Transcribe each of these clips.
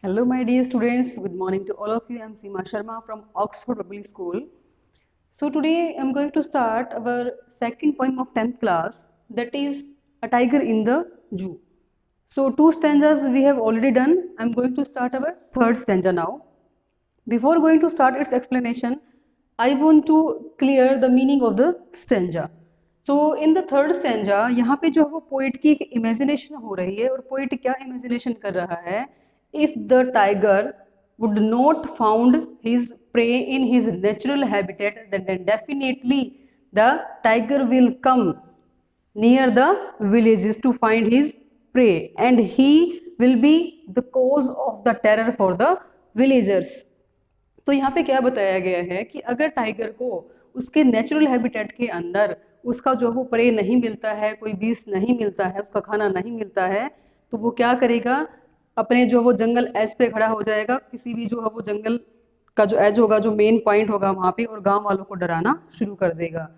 Hello, my dear students. Good morning to all of you. I'm Seema Sharma from Oxford Public School. So today I'm going to start our second poem of 10th class, that is A Tiger in the Zoo. So two stanzas we have already done. I'm going to start our third stanza now. Before going to start its explanation, I want to clear the meaning of the stanza. So in the third stanza यहाँ पे जो है वो poet की एक imagination हो रही है और पोइट क्या इमेजिनेशन कर रहा है, if the tiger would not found his prey in his natural habitat, then definitely the tiger will come near the villages to find his prey and he will be the cause of the terror for the villagers. तो यहाँ पे क्या बताया गया है कि अगर tiger को उसके नेचुरल हैबिटेट के अंदर उसका जो वो प्रे नहीं मिलता है, कोई बीस नहीं मिलता है, उसका खाना नहीं मिलता है, तो वो क्या करेगा, अपने जो वो जंगल एज पे खड़ा हो जाएगा, किसी भी जो है वो जंगल का जो एज होगा, जो मेन पॉइंट होगा वहाँ पे, और गांव वालों को डराना शुरू कर देगा।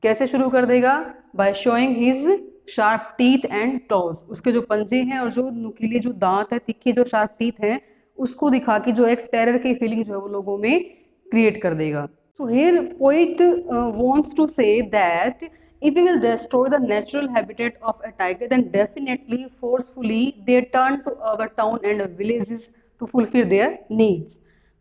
कैसे शुरू कर देगा? By showing his sharp teeth and toes, उसके जो पंजे हैं और जो नुकीले जो दांत है, तीखे जो शार्प टीथ हैं, उसको दिखा के जो एक टेरर की फीलिंग जो है वो लोगों में क्रिएट कर देगा। So here poet wants to say that if we will destroy the natural habitat of a tiger, then definitely forcefully they turn to our town and villages to fulfill their needs.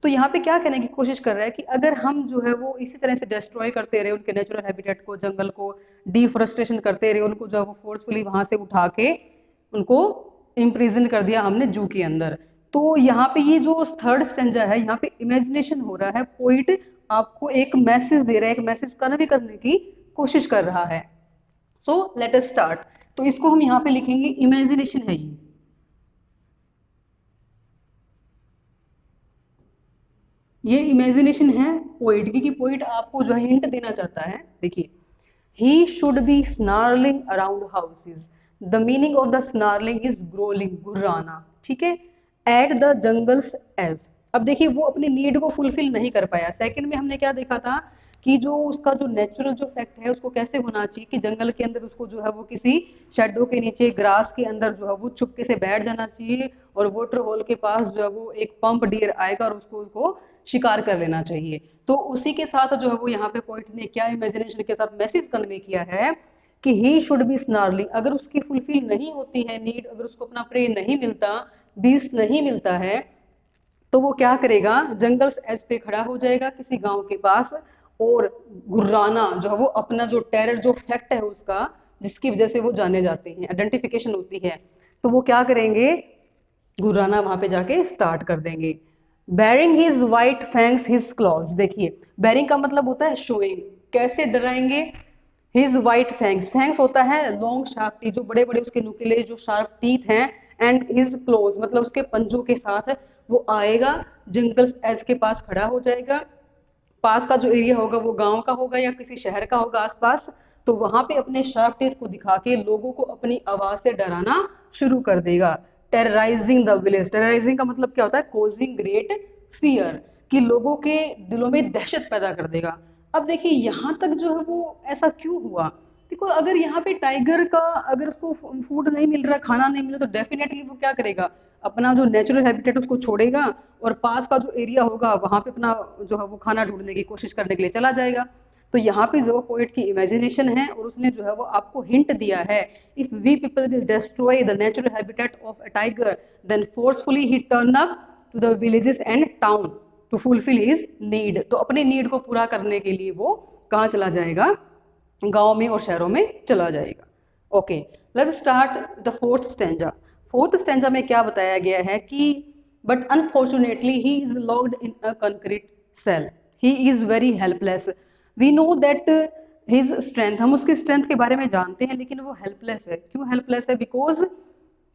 तो यहाँ पे क्या कहने की कोशिश कर रहा है कि अगर हम जो है वो इसी तरह से डिस्ट्रॉय करते रहे उनके नेचुरल हैबिटेट को, जंगल को डिफोरेस्टेशन करते रहे, उनको जो है वो फोर्सफुली वहां से उठा के उनको इम्प्रिजन कर दिया हमने जू के अंदर, तो यहाँ पे ये जो थर्ड स्टेंजा है, यहाँ पे इमेजिनेशन हो रहा है, पोइट आपको एक मैसेज दे रहा है, एक मैसेज कन्वे करने की कोशिश कर रहा है। So let us start. तो इसको हम यहाँ पे लिखेंगे, इमेजिनेशन है ये इमेजिनेशन है पोइट की, कि पोइट आपको जो है हिंट देना चाहता है। देखिए, he should be snarling around houses, the meaning of the snarling is growling, गुर्राना, ठीक है, एट द जंगल्स एज। अब देखिए वो अपनी नीड को फुलफिल नहीं कर पाया। सेकंड में हमने क्या देखा था कि जो उसका जो नेचुरल जो फैक्ट है उसको कैसे होना चाहिए कि जंगल के अंदर उसको जो है वो किसी शेडो के नीचे, ग्रास के अंदर जो है वो चुपके से बैठ जाना चाहिए, और वाटर होल के पास जो है वो एक पंप डियर आएगा और उसको शिकार कर लेना चाहिए। तो उसी के साथ जो है वो यहाँ पे पोइट ने क्या इमेजिनेशन के साथ मैसेज कन्वे किया है कि ही शुड बी स्नार्लिंग, अगर उसकी फुलफिल नहीं होती है नीड, अगर उसको अपना प्रे नहीं मिलता, बीस नहीं मिलता है, तो वो क्या करेगा, जंगल्स एज पे खड़ा हो जाएगा किसी गांव के पास, और गुर्राना जो है वो अपना जो टेरर जो फैक्ट है उसका, जिसकी वजह से वो जाने जाते हैं, आइडेंटिफिकेशन होती है, तो वो क्या करेंगे, गुर्राना वहां पे जाके स्टार्ट कर देंगे। Bearing his white fangs his clause, देखिए बैरिंग का मतलब होता है शोइंग, कैसे डराएंगे, हिज वाइट फैंग्स, फैंग्स होता है लॉन्ग शार्प टीथ, जो बड़े बड़े उसके नुकीले जो शार्प टीथ हैं, एंड हिज क्लोज मतलब उसके पंजों के साथ वो आएगा, जंगल एज के पास खड़ा हो जाएगा, पास का जो एरिया होगा वो गांव का होगा या किसी शहर का होगा आसपास, तो वहां पे अपने शार्प टीथ को दिखा के लोगों को अपनी आवाज से डराना शुरू कर देगा। टेरराइजिंग द विलेज, टेरराइजिंग का मतलब क्या होता है, कोजिंग ग्रेट फियर, कि लोगों के दिलों में दहशत पैदा कर देगा। अब देखिए यहाँ तक जो है वो ऐसा क्यों हुआ, देखो अगर यहाँ पे टाइगर का अगर उसको फूड नहीं मिल रहा, खाना नहीं मिल रहा, तो डेफिनेटली वो क्या करेगा, अपना जो नेचुरल हैबिटेट उसको छोड़ेगा और पास का जो एरिया होगा वहां पे अपना जो है वो खाना ढूंढने की कोशिश करने के लिए चला जाएगा। तो यहाँ पे जो पोइट की इमेजिनेशन है और उसने जो है वो आपको हिंट दिया है, if we people will destroy the natural habitat of a tiger, then forcefully he turn up to the villages and town to fulfil his need. तो अपनी नीड को पूरा करने के लिए वो कहाँ चला जाएगा, गांव में और शहरों में चला जाएगा। Okay, let's start the fourth stanza. Fourth stanza में क्या बताया गया है कि but unfortunately he is locked in a concrete cell, he is very helpless, we know that his strength, हम उसकी स्ट्रेंथ के बारे में जानते हैं, लेकिन वो हेल्पलेस है। क्यों हेल्पलेस है? Because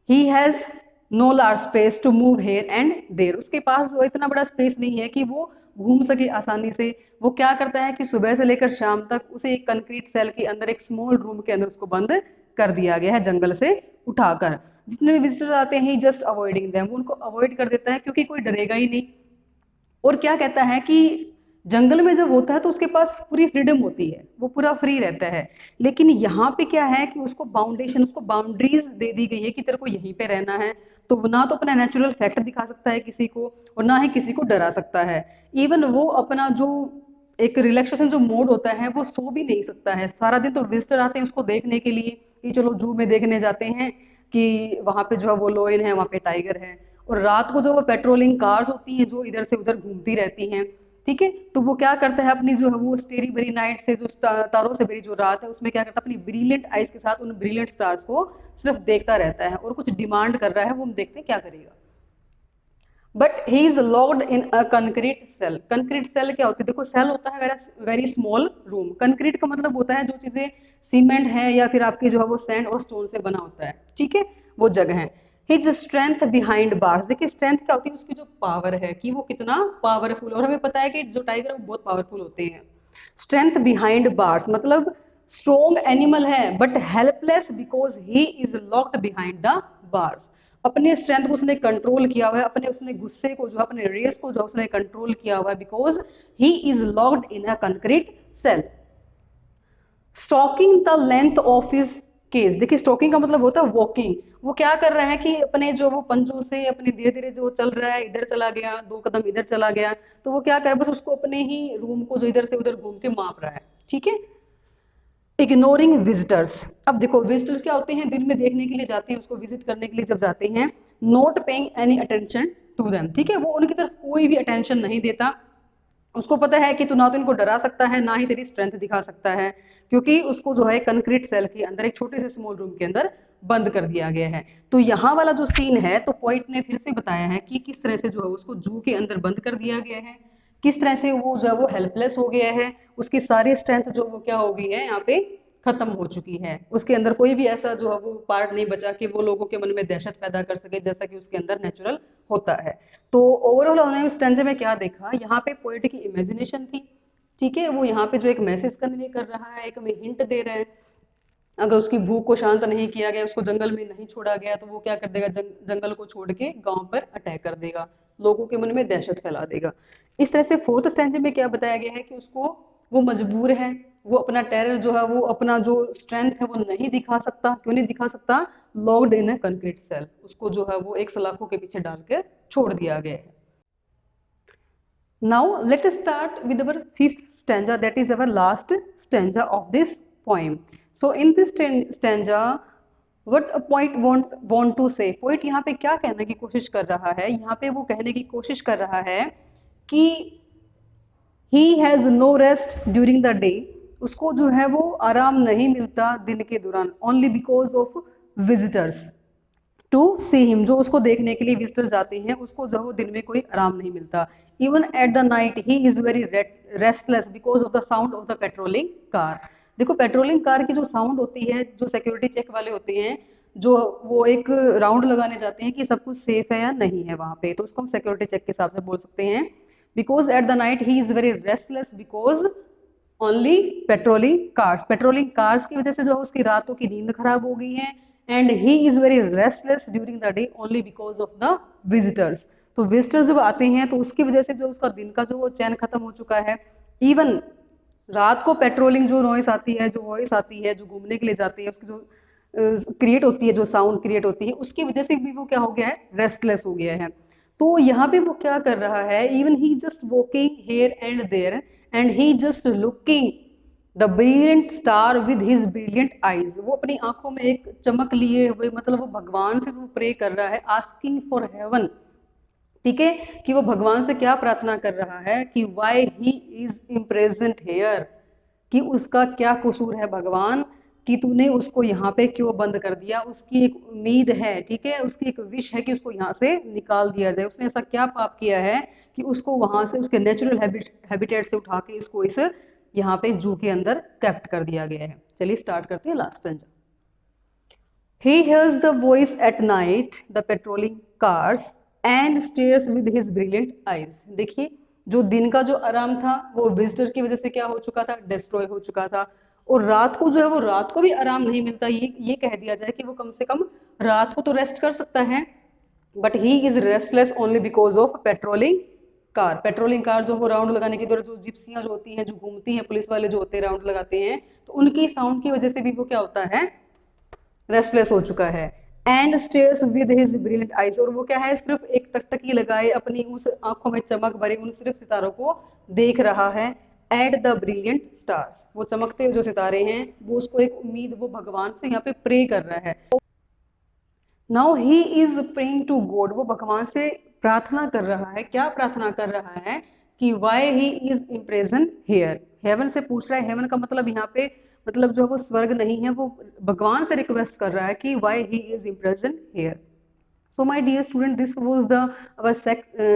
he has no large space to move here and there, उसके पास जो इतना बड़ा स्पेस नहीं है कि वो घूम सके आसानी से। वो क्या करता है कि सुबह से लेकर शाम तक उसे एक कंक्रीट सेल के अंदर, एक स्मॉल रूम के अंदर उसको बंद कर दिया गया है जंगल से उठाकर। जितने भी विजिटर आते हैं जस्ट अवॉइडिंग देम, वो उनको अवॉइड कर देता है क्योंकि कोई डरेगा ही नहीं। और क्या कहता है कि जंगल में जब होता है तो उसके पास पूरी फ्रीडम होती है, वो पूरा फ्री रहता है, लेकिन यहाँ पे क्या है कि उसको बाउंडेशन, उसको बाउंड्रीज दे दी गई है कि तेरे को यहीं पे रहना है, तो वो ना तो अपना नेचुरल फैक्ट दिखा सकता है किसी को और ना ही किसी को डरा सकता है। इवन वो अपना जो एक रिलैक्सेशन जो मोड होता है वो सो भी नहीं सकता है। सारा दिन तो विजिटर आते हैं उसको देखने के लिए कि चलो जू में देखने जाते हैं कि वहां पे जो है वो लोयन है, वहां पे टाइगर है, और रात को जो वो पेट्रोलिंग कार्स होती हैं जो इधर से उधर घूमती रहती हैं, ठीक है, तो वो क्या करता है अपनी जो है वो स्टेरी बेरी नाइट से जो तारों से भरी जो रात है उसमें क्या करता है अपनी ब्रिलियंट आइज के साथ उन ब्रिलियंट स्टार्स को सिर्फ देखता रहता है और कुछ डिमांड कर रहा है, वो हम देखते हैं क्या करेगा। But he is locked in a concrete cell. Concrete cell क्या होती है, देखो सेल होता है वेरी स्मॉल रूम। कंक्रीट का मतलब होता है जो चीजें सीमेंट है या फिर आपकी जो है वो सैंड और स्टोन से बना होता है, ठीक है, वो जगह है। हिज स्ट्रेंथ बिहाइंड बार्स, देखिए स्ट्रेंथ क्या होती है, उसकी जो पावर है कि वो कितना पावरफुल, और हमें पता है कि जो टाइगर है वो बहुत पावरफुल होते हैं। स्ट्रेंथ बिहाइंड बार्स मतलब स्ट्रॉन्ग एनिमल है but helpless because he is locked behind the bars. अपने स्ट्रेंथ को उसने कंट्रोल किया हुआ है, अपने उसने गुस्से को जो अपने रेस को जो उसने कंट्रोल किया हुआ है because he is locked in a concrete cell. Stalking the length of his cage, देखिए स्टॉकिंग का मतलब होता है वॉकिंग। वो क्या कर रहा है कि अपने जो वो पंजों से अपने धीरे धीरे जो चल रहा है, इधर चला गया, 2 कदम इधर चला गया, तो वो क्या कर रहा है बस उसको अपने ही रूम को जो इधर से उधर घूम के माप रहा है, ठीक है। इग्नोरिंग विजिटर्स, अब देखो विजिटर्स क्या होते हैं, दिन में देखने के लिए जाते हैं, उसको विजिट करने के लिए जब जाते हैं, not paying any attention to them, ठीक है, वो उनकी तरफ कोई भी अटेंशन नहीं देता। उसको पता है कि तू ना तो इनको डरा सकता है ना ही तेरी स्ट्रेंथ दिखा सकता है, क्योंकि उसको जो है कंक्रीट सेल के अंदर एक छोटे से स्मॉल रूम के अंदर बंद कर दिया गया है। तो यहाँ वाला जो सीन है तो पॉइंट ने फिर से बताया है कि किस तरह से जो है उसको जू के अंदर बंद कर दिया गया है, किस तरह से वो जो है वो हेल्पलेस हो गया है, उसकी सारी स्ट्रेंथ जो वो क्या हो गई है यहाँ पे खत्म हो चुकी है, उसके अंदर कोई भी ऐसा जो है वो पार्ट नहीं बचा कि वो लोगों के मन में दहशत पैदा कर सके जैसा कि उसके अंदर नेचुरल होता है। तो ओवरऑल हमने इस स्टैंजे में क्या देखा, यहाँ पे पोएट की इमेजिनेशन थी, ठीक है, वो यहाँ पे जो एक मैसेज कन्वे कर रहा है, एक हमें हिंट दे रहा है। अगर उसकी भूख को शांत नहीं किया गया, उसको जंगल में नहीं छोड़ा गया, तो वो क्या कर देगा, जंगल को छोड़ के गांव पर अटैक कर देगा, लोगों के मन में दहशत फैला देगा। इस तरह से फोर्थ स्टैंजे में क्या बताया गया है कि उसको वो मजबूर है, वो अपना टेरर जो है वो अपना जो स्ट्रेंथ है वो नहीं दिखा सकता। क्यों नहीं दिखा सकता, locked in a concrete cell, उसको जो है वो एक सलाखों के पीछे डाल के छोड़ दिया गया है। Now let us start with our fifth stanza, that is our last stanza of this poem. So in this stanza what a poet want to say, poet यहाँ पे क्या कहने की कोशिश कर रहा है, यहाँ पे वो कहने की कोशिश कर रहा है कि he has no rest during the day, उसको जो है वो आराम नहीं मिलता दिन के दौरान, only because of visitors to see him, जो उसको देखने के लिए विजिटर जाते हैं उसको जो दिन में कोई आराम नहीं मिलता। Even at the night he is very restless because of the sound of the patrolling car. देखो पेट्रोलिंग कार की जो साउंड होती है, जो सिक्योरिटी चेक वाले होते हैं, जो वो एक राउंड लगाने जाते हैं कि सब कुछ सेफ है या नहीं है वहां पे, तो उसको हम सिक्योरिटी चेक के हिसाब से बोल सकते हैं। Because at the night he is very restless because only patrolling cars, patrolling cars की वजह से जो उसकी रातों की नींद खराब हो गई है। And he is very restless during the day only because of the visitors, तो विजिटर्स जब आते हैं तो उसकी वजह से जो उसका दिन का जो वो चैन खत्म हो चुका है। इवन रात को पेट्रोलिंग जो नॉइस आती है, जो वॉइस आती है, जो घूमने के लिए जाती है, उसकी जो क्रिएट होती है, जो साउंड क्रिएट होती है, उसकी वजह से भी वो क्या हो गया है, रेस्टलेस हो गया है। तो यहाँ पे वो क्या कर रहा है, even he just walking here and there and he just looking the brilliant star with his brilliant eyes, वो अपनी आंखों में एक चमक लिए हुए, मतलब वो भगवान से वो प्रे कर रहा है, आस्किंग फॉर हेवन, ठीक है, कि वो भगवान से क्या प्रार्थना कर रहा है कि why he is imprisoned here, कि उसका क्या कसूर है भगवान कि तूने उसको यहाँ पे क्यों बंद कर दिया। उसकी एक उम्मीद है, ठीक है, उसकी एक विश है कि उसको यहाँ से निकाल दिया जाए। उसने ऐसा क्या पाप किया है कि उसको वहां से उसके नेचुरल हैबिटेट से उठा के इसको इस यहाँ पे इस जू के अंदर कैप्ट कर दिया गया है। चलिए स्टार्ट करते हैं last stanza. He hears the voice at night, the patrolling cars, and stares with his brilliant eyes. देखिए जो दिन का जो आराम था वो विजिटर की वजह से क्या हो चुका था, डिस्ट्रॉय हो चुका था। और रात को जो है वो रात को भी आराम नहीं मिलता, ये कह दिया जाए कि वो कम से कम रात को तो रेस्ट कर सकता है, but he is restless only because of patrolling car. Patrolling car जो वो राउंड लगाने के दौरान जो जिप्सियां जो होती हैं, जो घूमती हैं, पुलिस वाले जो होते हैं राउंड लगाते हैं, तो उनकी साउंड की वजह से भी वो क्या होता है, रेस्टलेस हो चुका है। And stairs with his brilliant eyes, और वो क्या है, सिर्फ एक टकटकी लगाए अपनी उस आंखों में चमक भरे उन सिर्फ सितारों को देख रहा है। एट द ब्रिलियंट स्टार्स, वो चमकते जो सितारे हैं वो उसको एक उम्मीद, वो भगवान से यहाँ पे प्रे कर रहा है। Now he is praying to God, वो भगवान से प्रार्थना कर रहा है। क्या प्रार्थना कर रहा है कि why he is in prison here, heaven से पूछ रहा है। हेवन का मतलब यहाँ पे मतलब जो वो स्वर्ग नहीं है, वो भगवान से रिक्वेस्ट कर रहा है कि why he is in prison here. So my dear student, this was the our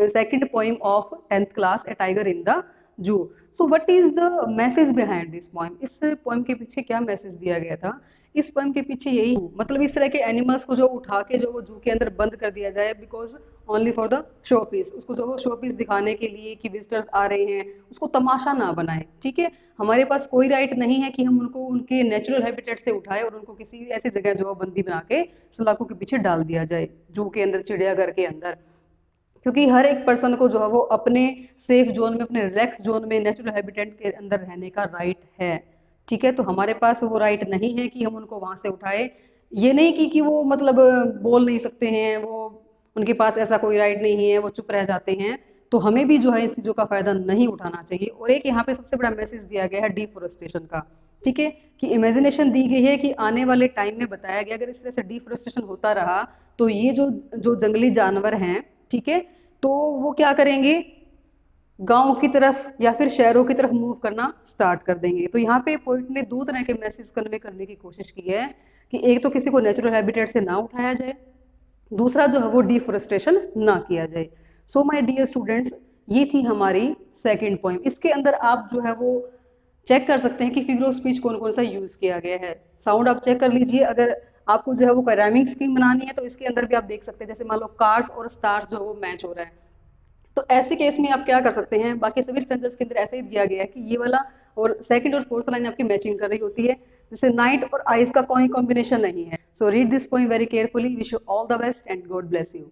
second poem of 10th class, A Tiger in the Zoo. So what is the message behind this poem? इस poem के पीछे क्या message दिया गया था? इस poem के पीछे यही, मतलब इस तरह के एनिमल्स को जो उठा के जो वो जू के अंदर बंद कर दिया जाए, because only for the showpiece, उसको जो वो शो पीस दिखाने के लिए कि विजिटर्स आ रहे हैं, उसको तमाशा ना बनाए। ठीक है, हमारे पास कोई राइट नहीं है कि हम उनको उनके नेचुरल हैबिटेट से उठाए और उनको किसी ऐसी जगह जो बंदी बना के सलाखों के पीछे डाल दिया जाए, जू के अंदर, चिड़ियाघर के अंदर। क्योंकि हर एक पर्सन को जो है वो अपने सेफ जोन में, अपने रिलैक्स जोन में, नेचुरल हैबिटेट के अंदर रहने का राइट है। ठीक है, तो हमारे पास वो राइट नहीं है कि हम उनको वहां से उठाए। ये नहीं कि वो मतलब बोल नहीं सकते हैं, वो उनके पास ऐसा कोई राइट नहीं है, वो चुप रह जाते हैं। तो हमें भी जो है इस चीज़ों का फायदा नहीं उठाना चाहिए। और एक यहाँ पे सबसे बड़ा मैसेज दिया गया है डिफोरेस्टेशन का। ठीक है, कि इमेजिनेशन दी गई है कि आने वाले टाइम में बताया गया अगर इस तरह से डिफोरेस्टेशन होता रहा तो ये जो जो जंगली जानवर हैं, ठीक है, तो वो क्या करेंगे, गांव की तरफ या फिर शहरों की तरफ मूव करना स्टार्ट कर देंगे। तो यहाँ पे पोइट ने दो तरह के मैसेज कन्वे करने की कोशिश की है कि एक तो किसी को नेचुरल हैबिटेट से ना उठाया जाए, दूसरा जो है वो डिफोरेस्टेशन ना किया जाए। सो माय डियर स्टूडेंट्स, ये थी हमारी सेकंड पोएम। इसके अंदर आप जो है वो चेक कर सकते हैं कि फिगर ऑफ स्पीच कौन कौन सा यूज किया गया है। साउंड आप चेक कर लीजिए, अगर आपको जो है वो राइमिंग स्कीम बनानी है तो इसके अंदर भी आप देख सकते हैं, जैसे मान लो कार्स और स्टार्स जो है वो मैच हो रहा है, तो ऐसे केस में आप क्या कर सकते हैं, बाकी सभी स्टेंजेस के अंदर ऐसे ही दिया गया है कि ये वाला और सेकंड और फोर्थ लाइन आपकी मैचिंग कर रही होती है, जैसे नाइट और आइज का कोई कॉम्बिनेशन नहीं है। So read this poem very carefully. Wish you all the best and God bless you.